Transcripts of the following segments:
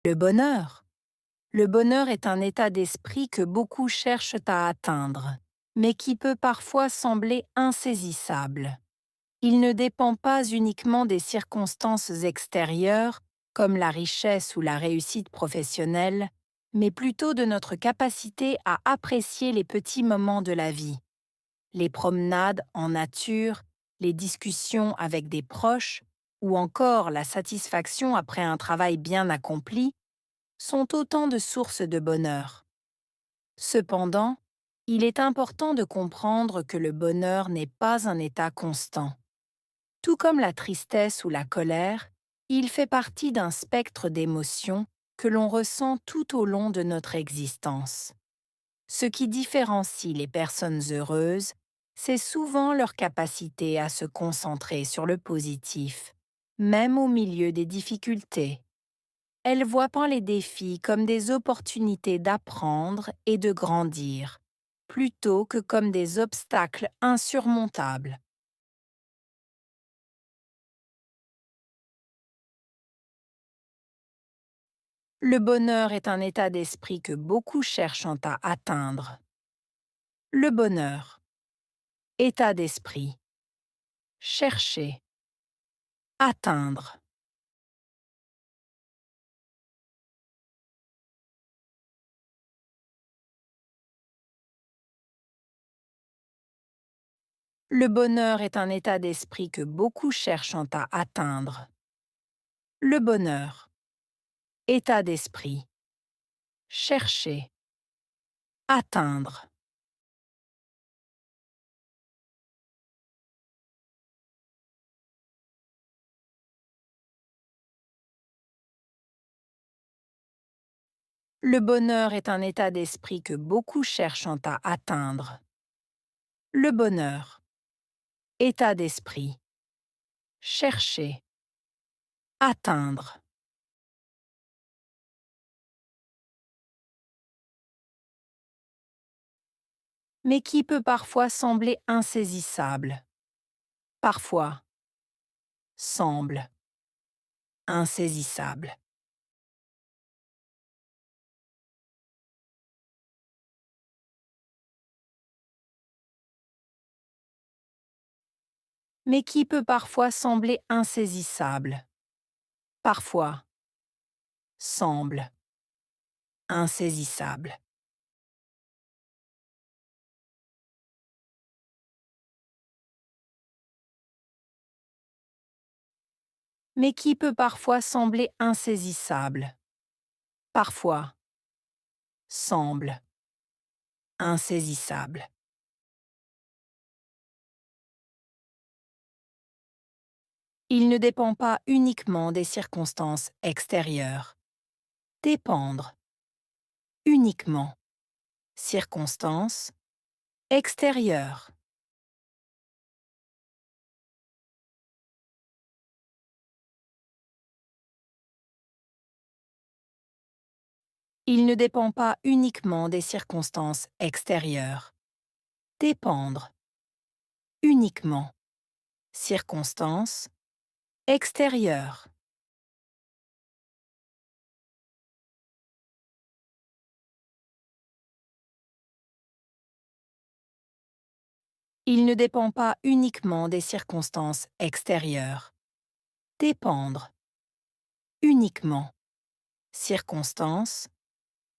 Le bonheur. Le bonheur est un état d'esprit que beaucoup cherchent à atteindre, mais qui peut parfois sembler insaisissable. Il ne dépend pas uniquement des circonstances extérieures, comme la richesse ou la réussite professionnelle, mais plutôt de notre capacité à apprécier les petits moments de la vie. Les promenades en nature, les discussions avec des proches, ou encore la satisfaction après un travail bien accompli, sont autant de sources de bonheur. Cependant, il est important de comprendre que le bonheur n'est pas un état constant. Tout comme la tristesse ou la colère, il fait partie d'un spectre d'émotions que l'on ressent tout au long de notre existence. Ce qui différencie les personnes heureuses, c'est souvent leur capacité à se concentrer sur le positif, même au milieu des difficultés. Elles voient pas les défis comme des opportunités d'apprendre et de grandir, plutôt que comme des obstacles insurmontables. Le bonheur est un état d'esprit que beaucoup cherchent à atteindre. Le bonheur, état d'esprit, chercher, atteindre. Le bonheur est un état d'esprit que beaucoup cherchent à atteindre. Le bonheur, état d'esprit, chercher, atteindre. Le bonheur est un état d'esprit que beaucoup cherchent à atteindre. Le bonheur, état d'esprit, chercher, atteindre. Mais qui peut parfois sembler insaisissable. Parfois, semble insaisissable. Mais qui peut parfois sembler insaisissable. Parfois, semble insaisissable. Mais qui peut parfois sembler insaisissable. Parfois, semble insaisissable. Il ne dépend pas uniquement des circonstances extérieures. Dépendre. Uniquement. Circonstances extérieures. Il ne dépend pas uniquement des circonstances extérieures. Dépendre. Uniquement. Circonstances extérieures. Il ne dépend pas uniquement des circonstances extérieures. Dépendre. Uniquement. Circonstances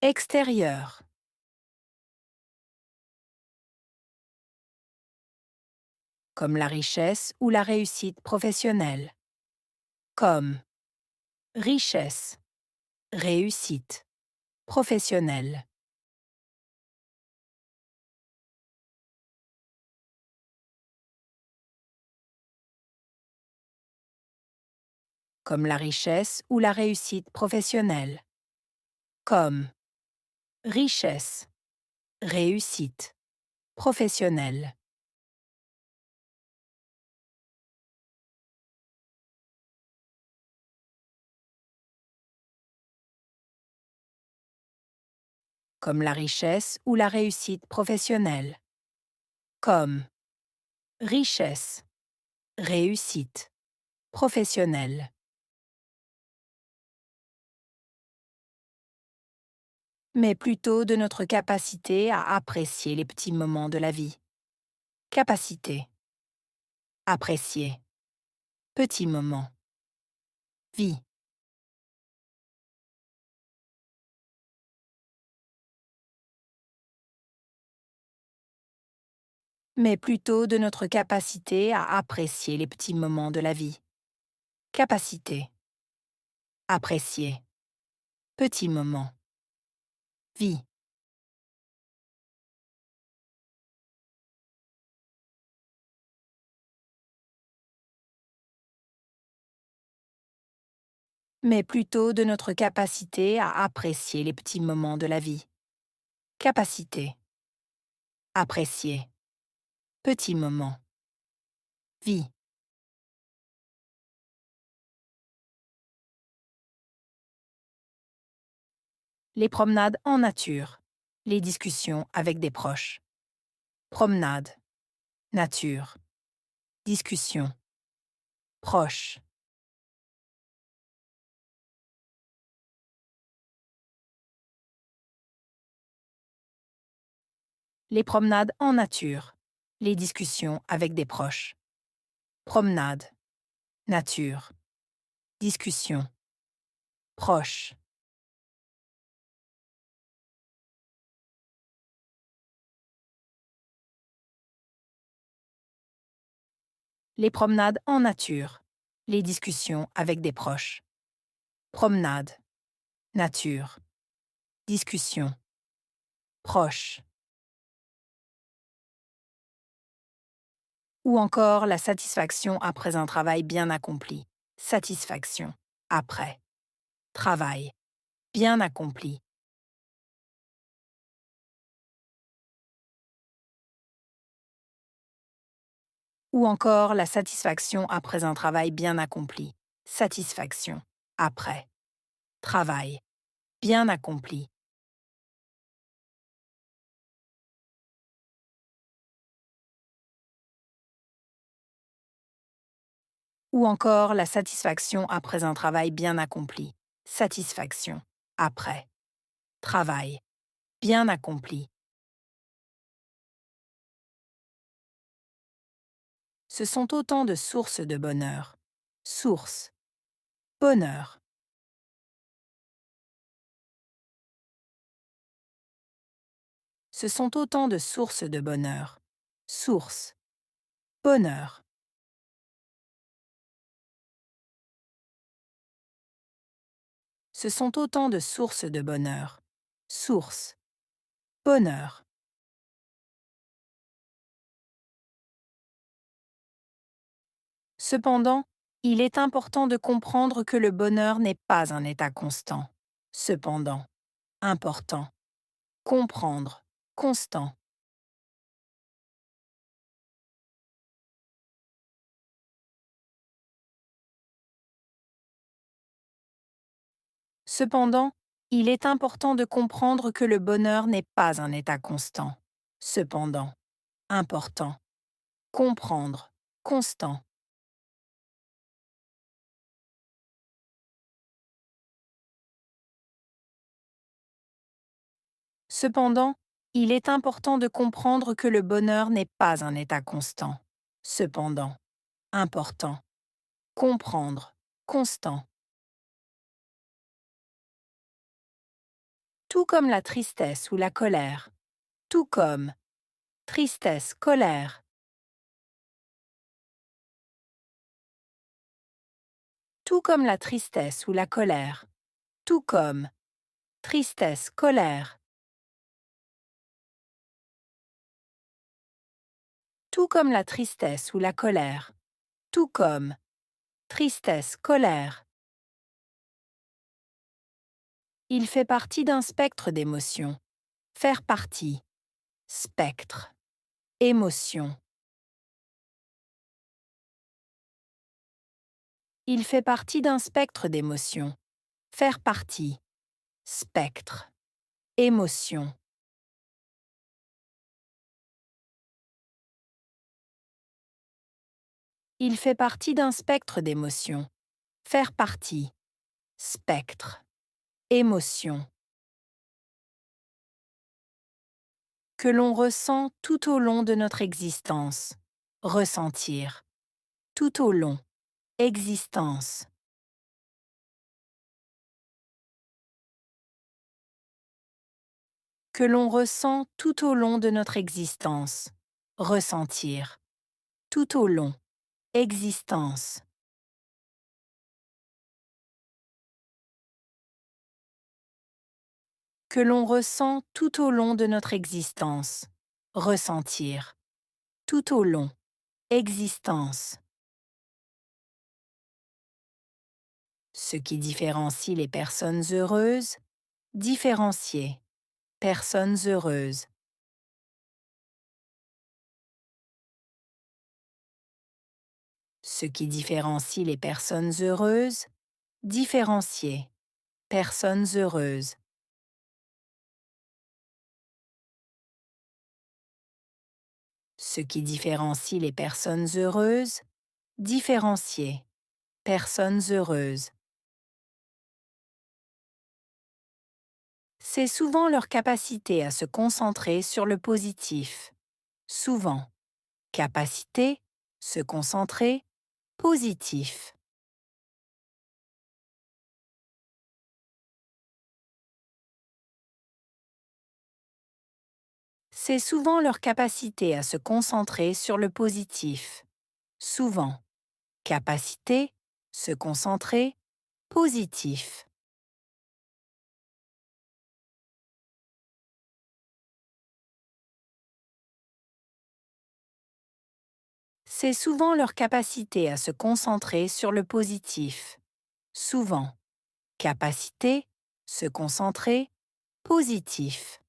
extérieures. Comme la richesse ou la réussite professionnelle. Comme richesse, réussite, professionnelle. Comme la richesse ou la réussite professionnelle. Comme richesse, réussite, professionnelle. Comme la richesse ou la réussite professionnelle. Comme richesse, réussite, professionnelle. mais plutôt de notre capacité à apprécier les petits moments de la vie. Capacité, apprécier, petits moments, vie. Mais plutôt de notre capacité à apprécier les petits moments de la vie. Capacité, apprécier, petits moments, vie. Mais plutôt de notre capacité à apprécier les petits moments de la vie. Capacité, apprécier, petits moments, vie. Les promenades en nature, les discussions avec des proches. Promenade, nature, discussion, proche. Les promenades en nature, les discussions avec des proches. Promenade, nature, discussion, proche. Les promenades en nature, les discussions avec des proches. Promenade, nature, discussion, proche. Ou encore la satisfaction après un travail bien accompli. Satisfaction, après, travail, bien accompli. Ou encore la satisfaction après un travail bien accompli. Satisfaction, après, travail, bien accompli. Ou encore la satisfaction après un travail bien accompli. Satisfaction, après, travail, bien accompli. Ce sont autant de sources de bonheur. Source, bonheur. Ce sont autant de sources de bonheur. Source, bonheur. Ce sont autant de sources de bonheur. Source, bonheur. Cependant, il est important de comprendre que le bonheur n'est pas un état constant. Cependant, important. Comprendre, constant. Cependant, il est important de comprendre que le bonheur n'est pas un état constant. Cependant, important. Comprendre, constant. Cependant, il est important de comprendre que le bonheur n'est pas un état constant. Cependant, important. Comprendre, constant. Tout comme la tristesse ou la colère. Tout comme tristesse, colère. Tout comme la tristesse ou la colère. Tout comme tristesse, colère. Tout comme la tristesse ou la colère. Tout comme tristesse, colère. Il fait partie d'un spectre d'émotions. Faire partie. Spectre. Émotion. Il fait partie d'un spectre d'émotions. Faire partie. Spectre. Émotion. Il fait partie d'un spectre d'émotions. Faire partie. Spectre. Émotion. que l'on ressent tout au long de notre existence. Ressentir. Tout au long. Existence. Que l'on ressent tout au long de notre existence. Ressentir. Tout au long. Existence. Que l'on ressent tout au long de notre existence. Ressentir. Tout au long. Existence. Ce qui différencie les personnes heureuses. Différencier. Personnes heureuses. Ce qui différencie les personnes heureuses. Différencier. Personnes heureuses. Ce qui différencie les personnes heureuses. Différencier. Personnes heureuses. C'est souvent leur capacité à se concentrer sur le positif. Souvent. Capacité. Se concentrer. Positif. C'est souvent leur capacité à se concentrer sur le positif. Souvent. Capacité. Se concentrer. Positif. C'est souvent leur capacité à se concentrer sur le positif. Souvent. Capacité. Se concentrer. Positif.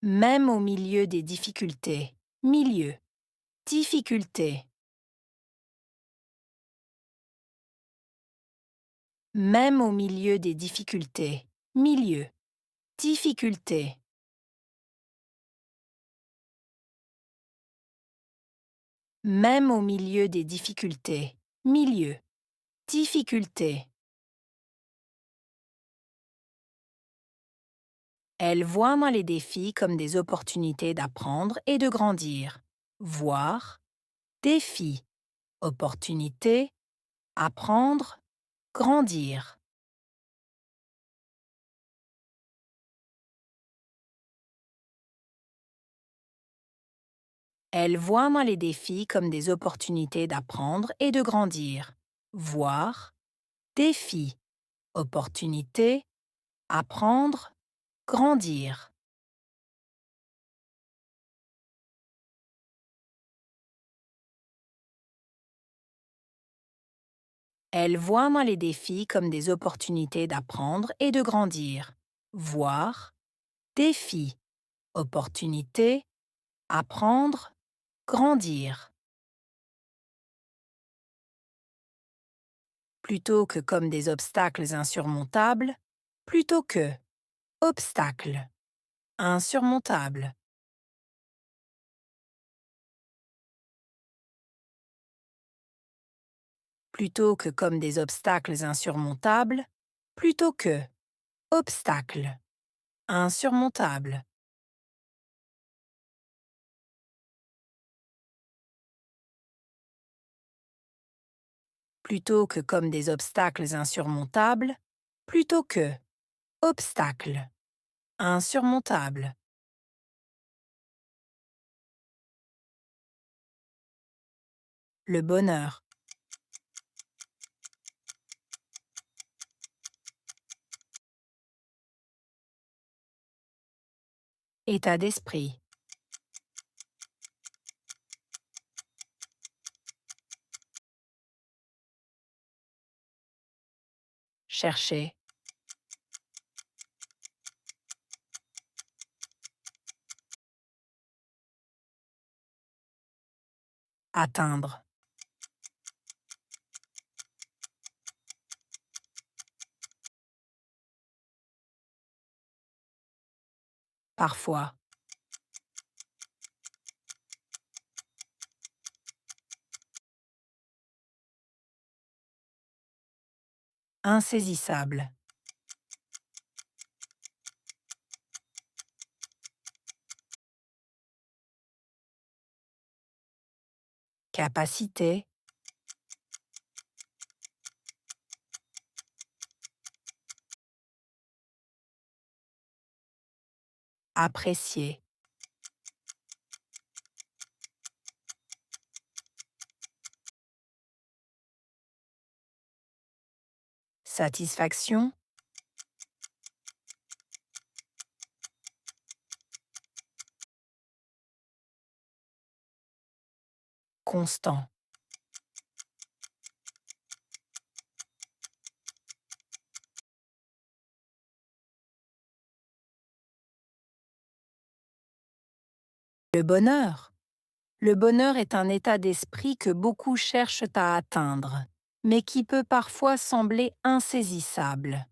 Même au milieu des difficultés. Milieu. Difficulté. Même au milieu des difficultés. Milieu. Difficulté. Même au milieu des difficultés. Milieu. Difficulté. Elle voit dans les défis comme des opportunités d'apprendre et de grandir. Voir. Défi. Opportunité. Apprendre. Grandir. Elle voit dans les défis comme des opportunités d'apprendre et de grandir. Voir. Défi. Opportunité. Apprendre. Grandir. Elle voit dans les défis comme des opportunités d'apprendre et de grandir. Voir. Défi. Opportunité. Apprendre. Grandir. Plutôt que comme des obstacles insurmontables. Plutôt que. Obstacles. Insurmontables. Plutôt que comme des obstacles insurmontables. Plutôt que. Obstacles. Insurmontables. Plutôt que comme des obstacles insurmontables. Plutôt que. Obstacles. Insurmontables. Le bonheur. État d'esprit. Chercher. Atteindre. Parfois. Insaisissable. capacité, apprécier, satisfaction, constant. Le bonheur. Le bonheur est un état d'esprit que beaucoup cherchent à atteindre, mais qui peut parfois sembler insaisissable.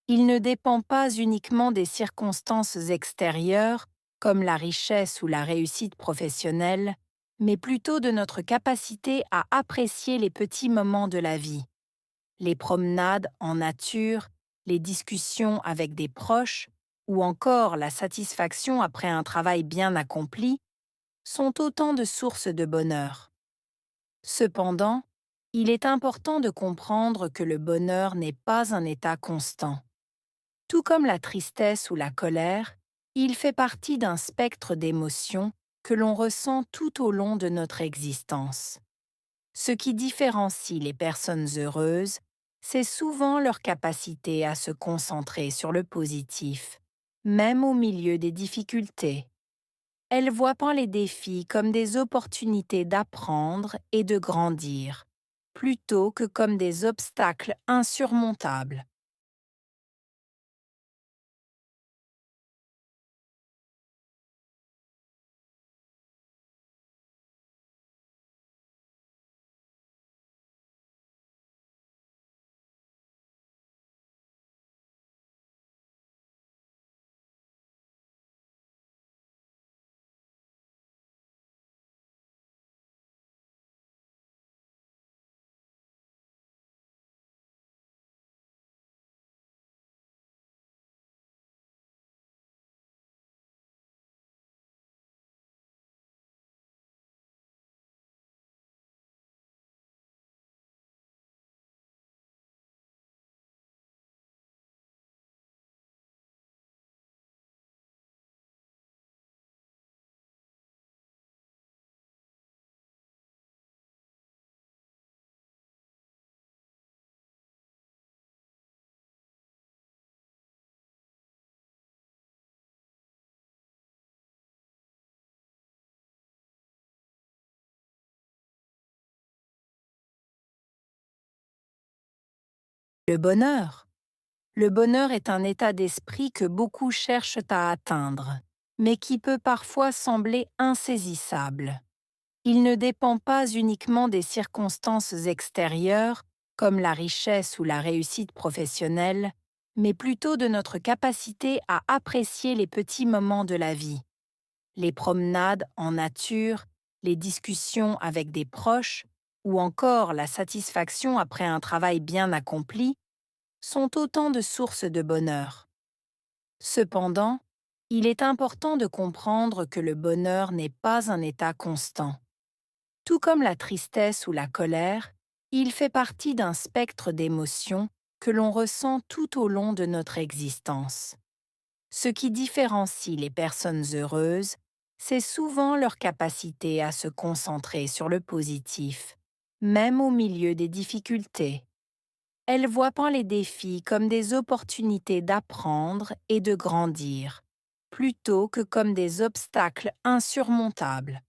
Il ne dépend pas uniquement des circonstances extérieures, comme la richesse ou la réussite professionnelle, mais plutôt de notre capacité à apprécier les petits moments de la vie. Les promenades en nature, les discussions avec des proches, ou encore la satisfaction après un travail bien accompli, sont autant de sources de bonheur. Cependant, il est important de comprendre que le bonheur n'est pas un état constant. Tout comme la tristesse ou la colère, il fait partie d'un spectre d'émotions que l'on ressent tout au long de notre existence. Ce qui différencie les personnes heureuses, c'est souvent leur capacité à se concentrer sur le positif, même au milieu des difficultés. Elles voient pas les défis comme des opportunités d'apprendre et de grandir, plutôt que comme des obstacles insurmontables. Le bonheur. Le bonheur est un état d'esprit que beaucoup cherchent à atteindre, mais qui peut parfois sembler insaisissable. Il ne dépend pas uniquement des circonstances extérieures, comme la richesse ou la réussite professionnelle, mais plutôt de notre capacité à apprécier les petits moments de la vie. Les promenades en nature, les discussions avec des proches, ou encore la satisfaction après un travail bien accompli, sont autant de sources de bonheur. Cependant, il est important de comprendre que le bonheur n'est pas un état constant. Tout comme la tristesse ou la colère, il fait partie d'un spectre d'émotions que l'on ressent tout au long de notre existence. Ce qui différencie les personnes heureuses, c'est souvent leur capacité à se concentrer sur le positif, même au milieu des difficultés. Elles voient pas les défis comme des opportunités d'apprendre et de grandir, plutôt que comme des obstacles insurmontables.